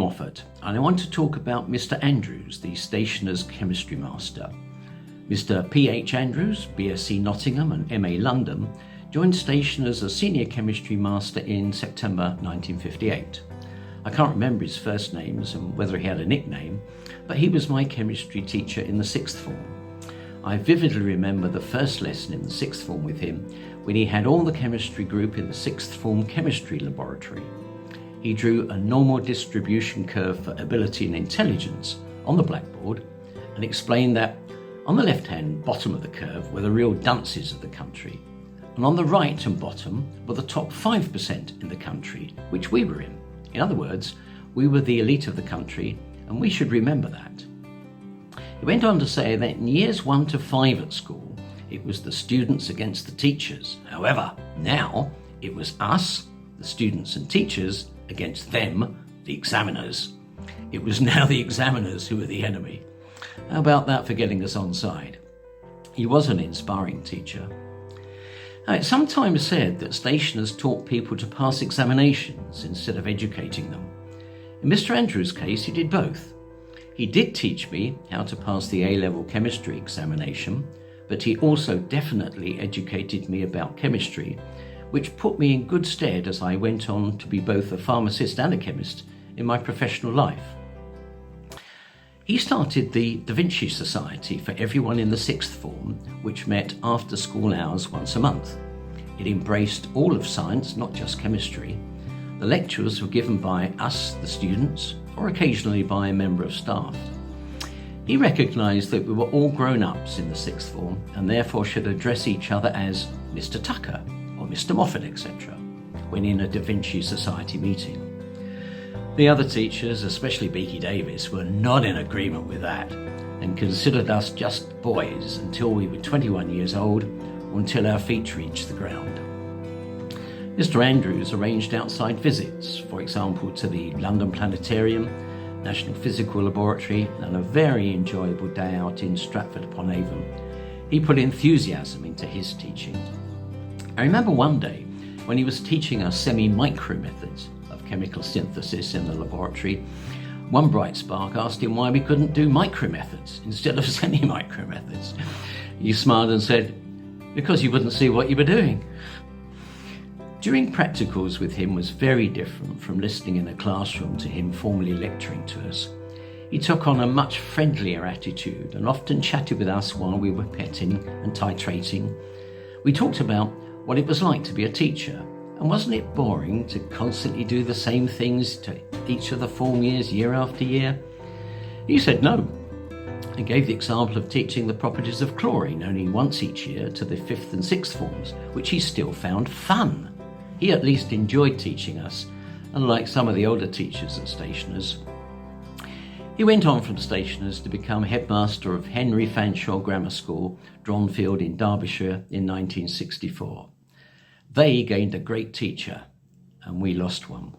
Moffat, and I want to talk about Mr. Andrews, the stationer's chemistry master. Mr. P.H. Andrews, BSc Nottingham and MA London, joined station as a senior chemistry master in September 1958. I can't remember his first names and whether he had a nickname, but he was my chemistry teacher in the sixth form. I vividly remember the first lesson in the sixth form with him when he had all the chemistry group in the sixth form chemistry laboratory. He drew a normal distribution curve for ability and intelligence on the blackboard and explained that on the left-hand bottom of the curve were the real dunces of the country, and on the right and bottom were the top 5% in the country, which we were in. In other words, we were the elite of the country, and we should remember that. He went on to say that in years 1 to 5 at school, it was the students against the teachers. However, now it was us, the students and teachers, against them, the examiners. It was now the examiners who were the enemy. How about that for getting us on side? He was an inspiring teacher. Now, it's sometimes said that stationers taught people to pass examinations instead of educating them. In Mr. Andrews' case, he did both. He did teach me how to pass the A-level chemistry examination, but he also definitely educated me about chemistry, which put me in good stead as I went on to be both a pharmacist and a chemist in my professional life. He started the Da Vinci Society for everyone in the sixth form, which met after school hours once a month. It embraced all of science, not just chemistry. The lectures were given by us, the students, or occasionally by a member of staff. He recognised that we were all grown-ups in the sixth form and therefore should address each other as Mr. Tucker or Mr. Moffat, etc., when in a Da Vinci Society meeting. The other teachers, especially Beaky Davis, were not in agreement with that and considered us just boys until we were 21 years old or until our feet reached the ground. Mr. Andrews arranged outside visits, for example to the London Planetarium, National Physical Laboratory, and a very enjoyable day out in Stratford-upon-Avon. He put enthusiasm into his teaching. I remember one day when he was teaching us semi-micro methods of chemical synthesis in the laboratory. One bright spark asked him why we couldn't do micro methods instead of semi-micro methods. He smiled and said, "Because you wouldn't see what you were doing." During practicals with him was very different from listening in a classroom to him formally lecturing to us. He took on a much friendlier attitude and often chatted with us while we were petting and titrating. We talked about what it was like to be a teacher, and wasn't it boring to constantly do the same things to each of the form years year after year? He said no, and gave the example of teaching the properties of chlorine only once each year to the fifth and sixth forms, which he still found fun. He at least enjoyed teaching us, unlike some of the older teachers at stationers. He went on from stationers to become headmaster of Henry Fanshawe Grammar School, Dronfield in Derbyshire in 1964. They gained a great teacher, and we lost one.